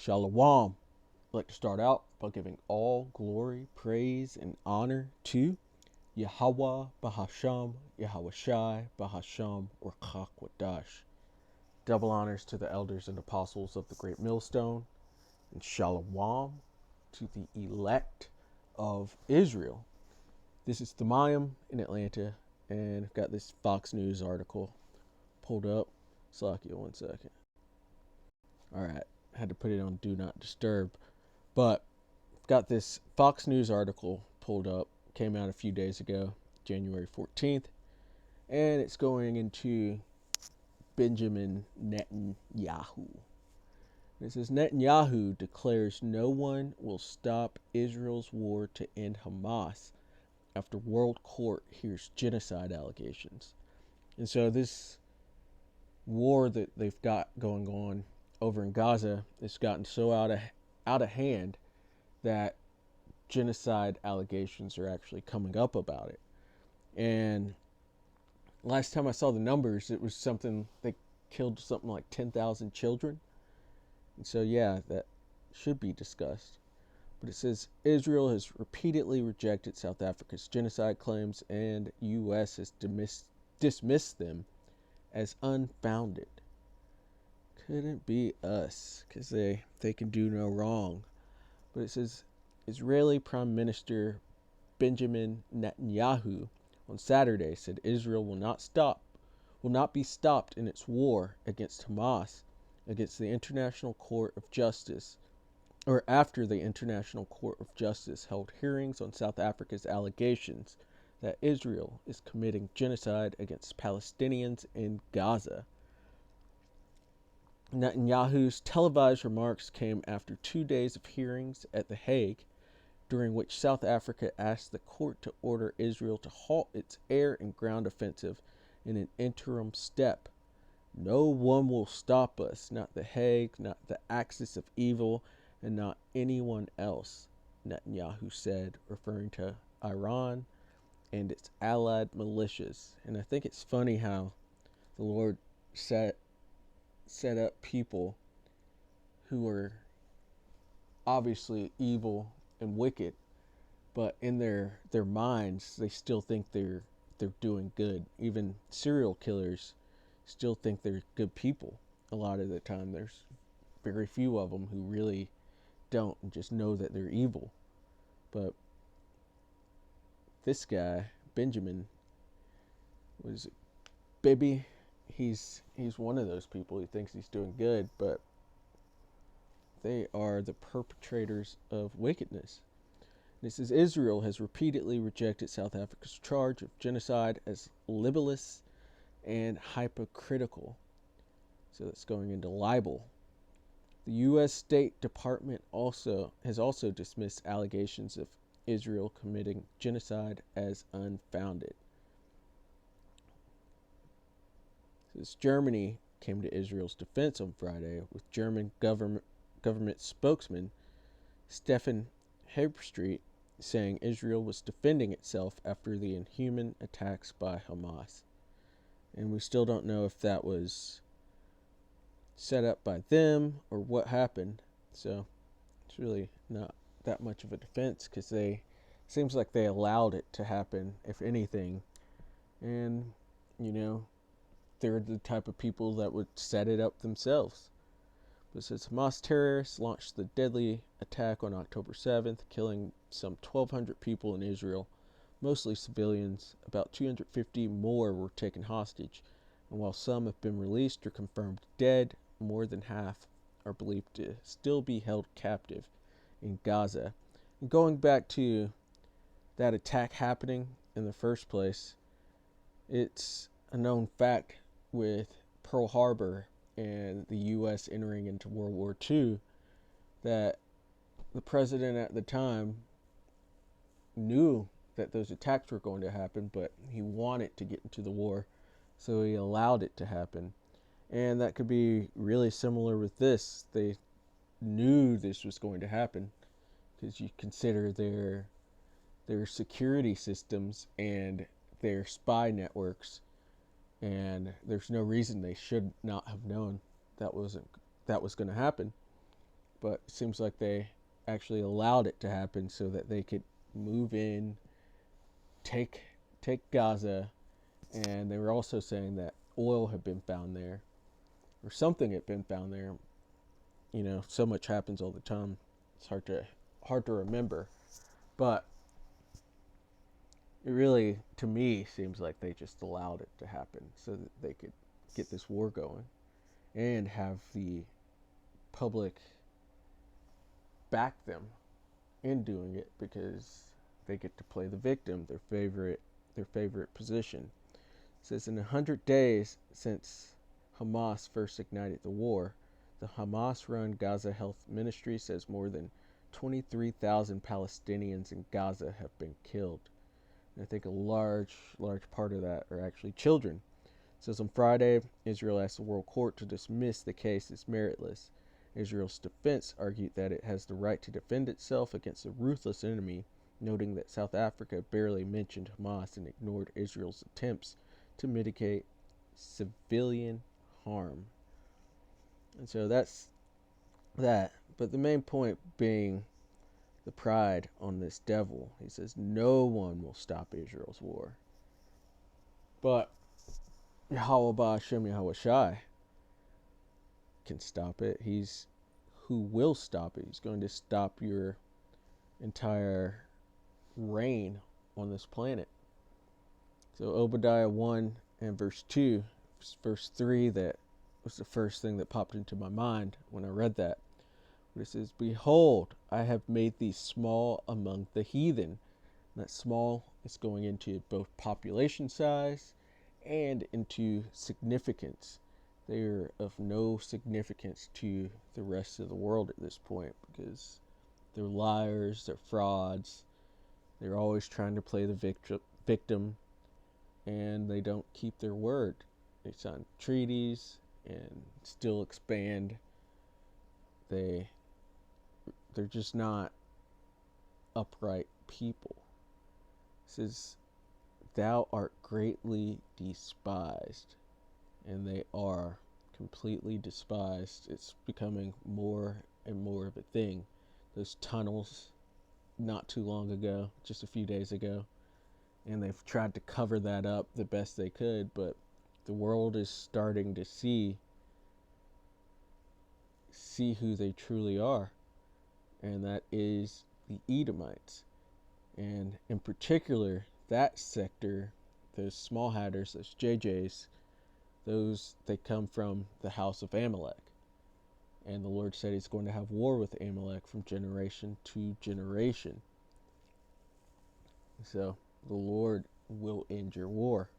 Shalom. I'd like to start out by giving all glory, praise, and honor to Yahawah Yahawashi or Wadash. Double honors to the elders and apostles of the Great Millstone, and Shalom to the elect of Israel. This is Thamayim in Atlanta, and I've got this Fox News article pulled up. Slakia, 1 second. Alright, had to put it on Do Not Disturb. But I've got this Fox News article pulled up. Came out a few days ago, January 14th. And it's going into Benjamin Netanyahu. It says Netanyahu declares no one will stop Israel's war to end Hamas after World Court hears genocide allegations. And so this war that they've got going on over in Gaza has gotten so out of hand that genocide allegations are actually coming up about it. And last time I saw the numbers, it was something they killed something like 10,000 children. And so yeah, that should be discussed. But it says Israel has repeatedly rejected South Africa's genocide claims, and U.S. has dismissed them as unfounded. Couldn't be us, because they can do no wrong. But it says Israeli Prime Minister Benjamin Netanyahu on Saturday said Israel will not be stopped in its war against Hamas against the International Court of Justice, or after the International Court of Justice held hearings on South Africa's allegations that Israel is committing genocide against Palestinians in Gaza. Netanyahu's televised remarks came after 2 days of hearings at The Hague, during which South Africa asked the court to order Israel to halt its air and ground offensive in an interim step. No one will stop us, not The Hague, not the axis of evil, and not anyone else, Netanyahu said, referring to Iran and its allied militias. And I think it's funny how the Lord set up people who are obviously evil and wicked, but in their minds they still think they're doing good. Even serial killers still think they're good people. A lot of the time there's very few of them who really don't and just know that they're evil. But this guy, Benjamin, was Bibi. He's one of those people who thinks he's doing good, but they are the perpetrators of wickedness. This is Israel has repeatedly rejected South Africa's charge of genocide as libelous and hypocritical. So that's going into libel. The U.S. State Department has also dismissed allegations of Israel committing genocide as unfounded. Since Germany came to Israel's defense on Friday, with German government spokesman Stefan Herbstreit saying Israel was defending itself after the inhuman attacks by Hamas. And we still don't know if that was set up by them or what happened. So it's really not that much of a defense, because seems like they allowed it to happen, if anything. And they're the type of people that would set it up themselves. But since Hamas terrorists launched the deadly attack on October 7th, killing some 1,200 people in Israel, mostly civilians, about 250 more were taken hostage. And while some have been released or confirmed dead, more than half are believed to still be held captive in Gaza. And going back to that attack happening in the first place, it's a known fact with Pearl Harbor and the U.S. entering into World War II that the president at the time knew that those attacks were going to happen, but he wanted to get into the war, so he allowed it to happen. And that could be really similar with this. They knew this was going to happen, because you consider their security systems and their spy networks, and there's no reason they should not have known that was going to happen. but it seems like they actually allowed it to happen so that they could move in, take Gaza, and they were also saying that oil had been found there, or something had been found there. You know, so much happens all the time. It's hard to remember, but it really, to me, seems like they just allowed it to happen so that they could get this war going and have the public back them in doing it, because they get to play the victim, their favorite position. It says in 100 days since Hamas first ignited the war, the Hamas-run Gaza Health Ministry says more than 23,000 Palestinians in Gaza have been killed. And I think a large part of that are actually children. It says on Friday, Israel asked the World Court to dismiss the case as meritless. Israel's defense argued that it has the right to defend itself against a ruthless enemy, noting that South Africa barely mentioned Hamas and ignored Israel's attempts to mitigate civilian harm. And so that's that. But the main point being the pride on this devil. He says no one will stop Israel's war. But Yahawah Wa Yahawashi can stop it. He's who will stop it. He's going to stop your entire reign on this planet. So Obadiah 1 and verse 2, verse 3, that was the first thing that popped into my mind when I read that. It says, behold, I have made thee small among the heathen. And that small is going into both population size and into significance. They are of no significance to the rest of the world at this point, because they're liars, they're frauds, they're always trying to play the victim, and they don't keep their word. They sign treaties and still expand. They're just not upright people. It says, thou art greatly despised. And they are completely despised. It's becoming more and more of a thing. Those tunnels not too long ago, just a few days ago, and they've tried to cover that up the best they could, but the world is starting to see who they truly are, and that is the Edomites. And in particular, that sector, those small hatters, those JJs, they come from the house of Amalek. And the Lord said he's going to have war with Amalek from generation to generation. So the Lord will end your war.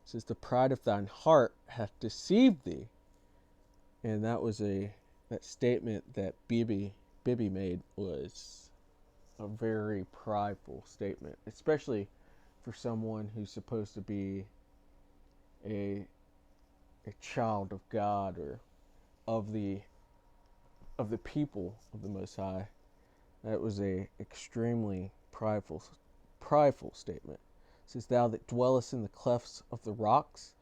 It says, the pride of thine heart hath deceived thee. And that was that statement that Bibi made was a very prideful statement, especially for someone who's supposed to be a child of God, or of the people of the Most High. That was a extremely prideful statement. It says, thou that dwellest in the clefts of the rocks,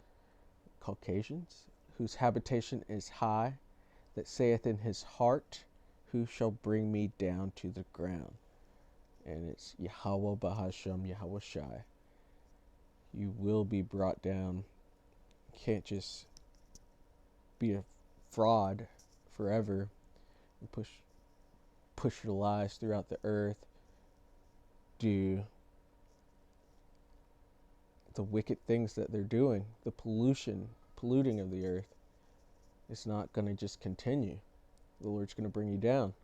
Caucasians, whose habitation is high, that saith in his heart, who shall bring me down to the ground? And it's Yahawah Yahawashi. You will be brought down. You can't just be a fraud forever and push your lies throughout the earth, do the wicked things that they're doing, the polluting of the earth. It's not going to just continue. The Lord's going to bring you down.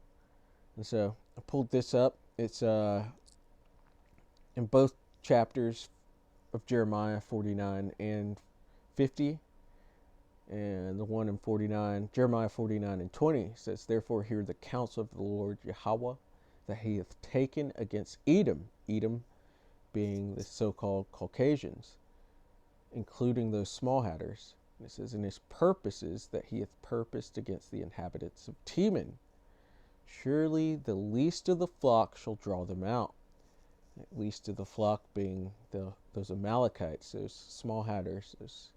And so I pulled this up. It's in both chapters of Jeremiah 49 and 50. And the one in 49, Jeremiah 49 and 20 says, therefore hear the counsel of the Lord Yahawah, that he hath taken against Edom being the so-called Caucasians, including those small hatters. And it says, in his purposes that he hath purposed against the inhabitants of Teman. Surely the least of the flock shall draw them out. Least of the flock being those Amalekites, those small hatters, those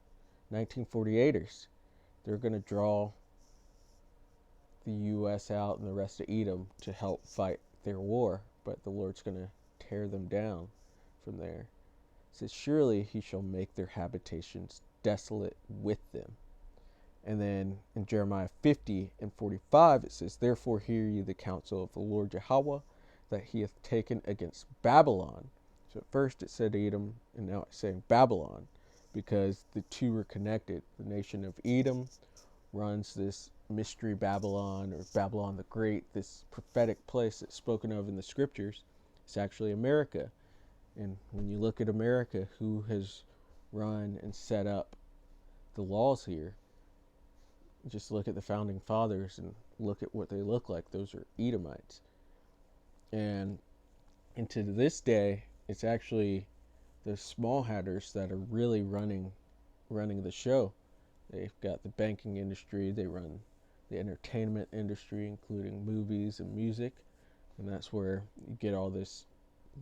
1948ers. They're going to draw the U.S. out and the rest of Edom to help fight their war, but the Lord's going to tear them down from there. It says, surely he shall make their habitations desolate with them. And then in Jeremiah 50 and 45, it says, therefore hear ye the counsel of the Lord Yahawah, that he hath taken against Babylon. So at first it said Edom, and now it's saying Babylon, because the two are connected. The nation of Edom runs this mystery Babylon, or Babylon the Great, this prophetic place that's spoken of in the scriptures. It's actually America. And when you look at America, who has run and set up the laws here, just look at the founding fathers and look at what they look like. Those are Edomites. And to this day, it's actually the small hatters that are really running the show. They've got the banking industry, they run the entertainment industry, including movies and music, and that's where you get all this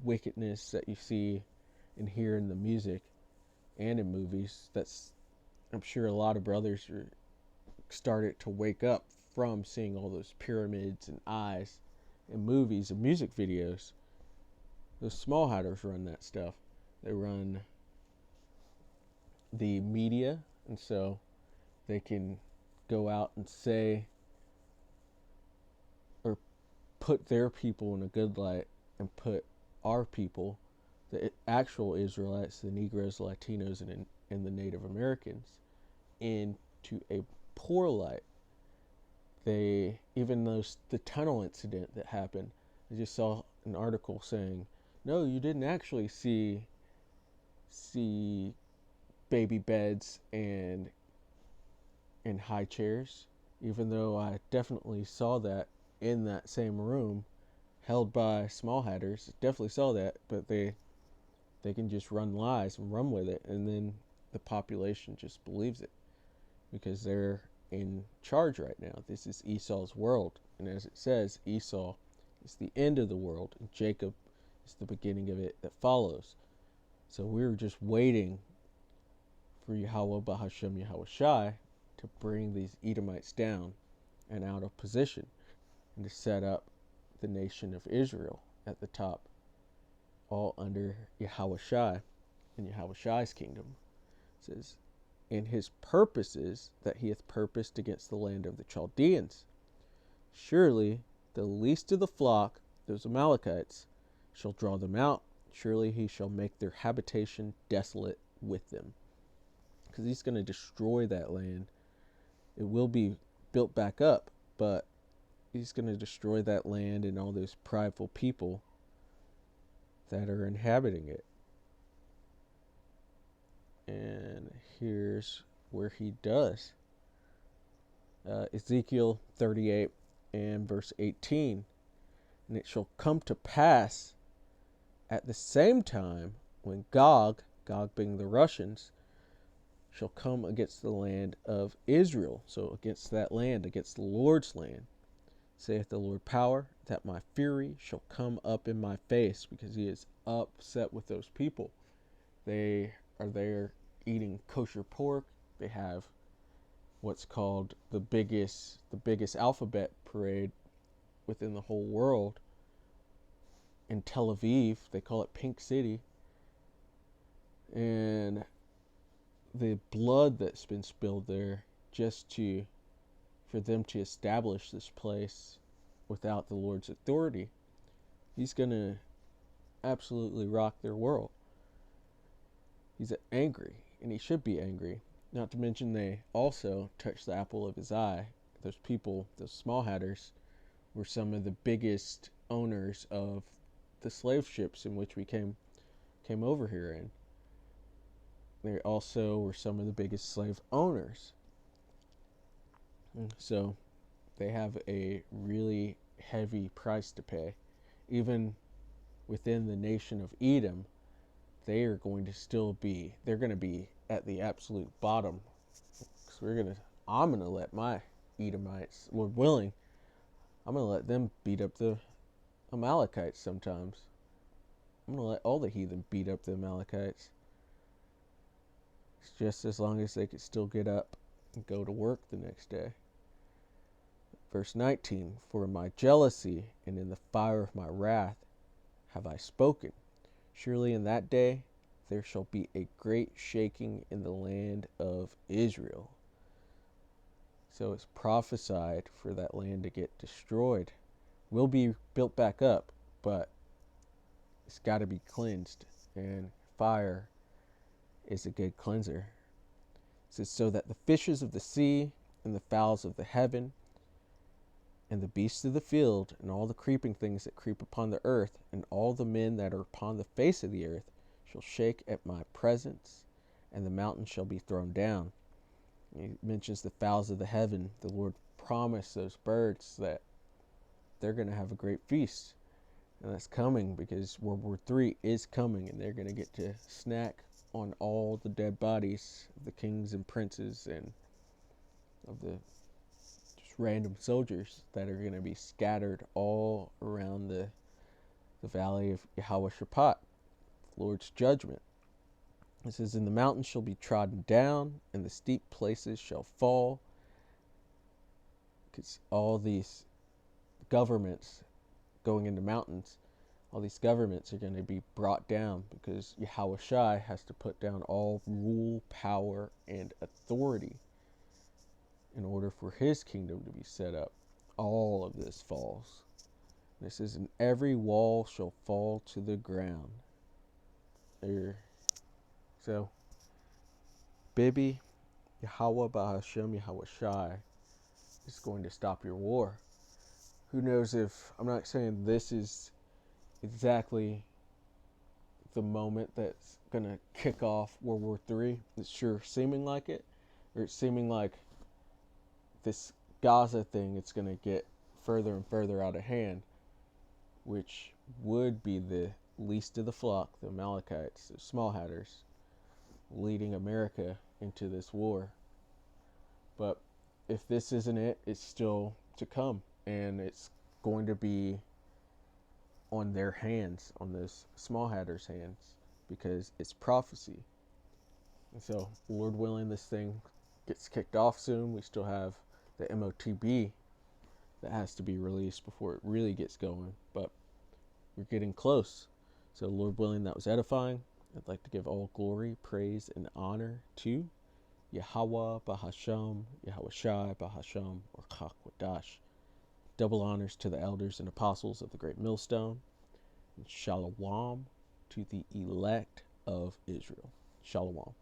wickedness that you see and hear in the music and in movies. That's, I'm sure a lot of brothers are started to wake up from seeing all those pyramids and eyes in movies and music videos. The small hatters run that stuff. They run the media, and so they can go out and say or put their people in a good light and put our people, the actual Israelites, the Negroes, the Latinos, and the Native Americans, into a poor light. They, even the tunnel incident that happened, I just saw an article saying, no, you didn't actually see baby beds and high chairs, even though I definitely saw that in that same room held by small hatters. Definitely saw that, but they can just run lies and run with it, and then the population just believes it because they're in charge right now. This is Esau's world, and as it says, Esau is the end of the world, and Jacob is the beginning of it that follows. So we're just waiting for Yahawah Yahawashi to bring these Edomites down and out of position, and to set up the nation of Israel at the top, all under Yahawashi and Yahawashi's kingdom. It says, in his purposes that he hath purposed against the land of the Chaldeans. Surely the least of the flock, those Amalekites, shall draw them out. Surely he shall make their habitation desolate with them. Because he's going to destroy that land. It will be built back up, but he's going to destroy that land and all those prideful people that are inhabiting it. And here's where he does. Ezekiel 38 and verse 18. And it shall come to pass at the same time when Gog being the Russians, shall come against the land of Israel. So against that land, against the Lord's land, saith the Lord power, that my fury shall come up in my face, because he is upset with those people. They are there eating kosher pork. They have what's called the biggest alphabet parade within the whole world in Tel Aviv. They call it Pink City. And the blood that's been spilled there just for them to establish this place without the Lord's authority, he's going to absolutely rock their world. He's angry, and he should be angry. Not to mention they also touched the apple of his eye. Those people, those small hatters, were some of the biggest owners of the slave ships in which we came over here in. They also were some of the biggest slave owners. So they have a really heavy price to pay. Even within the nation of Edom, they are going to they're going to be at the absolute bottom. So I'm going to let my Edomites, Lord willing, I'm going to let them beat up the Amalekites sometimes. I'm going to let all the heathen beat up the Amalekites. It's just as long as they could still get up and go to work the next day. Verse 19, for in my jealousy and in the fire of my wrath have I spoken. Surely in that day there shall be a great shaking in the land of Israel. So it's prophesied for that land to get destroyed. Will be built back up, but it's got to be cleansed, and fire is a good cleanser. It says, so that the fishes of the sea and the fowls of the heaven and the beasts of the field and all the creeping things that creep upon the earth and all the men that are upon the face of the earth shall shake at my presence, and the mountains shall be thrown down. He mentions the fowls of the heaven. The Lord promised those birds that they're going to have a great feast. And that's coming because World War III is coming, and they're going to get to snack on all the dead bodies of the kings and princes and of the just random soldiers that are going to be scattered all around the valley of Yahawah Shaphat, the Lord's judgment. It says, and the mountains shall be trodden down, and the steep places shall fall. Because all these governments going into mountains, all these governments are going to be brought down because Yahawashi has to put down all rule, power, and authority in order for his kingdom to be set up. All of this falls. And it says, and every wall shall fall to the ground. So, Bibi, Yahawah Yahawashi is going to stop your war. Who knows if, I'm not saying this is exactly the moment that's going to kick off World War III. It's sure seeming like it, or it's seeming like this Gaza thing, it's going to get further and further out of hand, which would be the least of the flock, the Amalekites, the small hatters, leading America into this war. But if this isn't it, it's still to come, and it's going to be on their hands, on those small hatters' hands, because it's prophecy. And so, Lord willing, this thing gets kicked off soon. We still have the MOTB that has to be released before it really gets going, but we're getting close. So, Lord willing, that was edifying. I'd like to give all glory, praise, and honor to Yahawah Yahawashi, or Chakwadash. Double honors to the elders and apostles of the great millstone. And shalom to the elect of Israel. Shalom.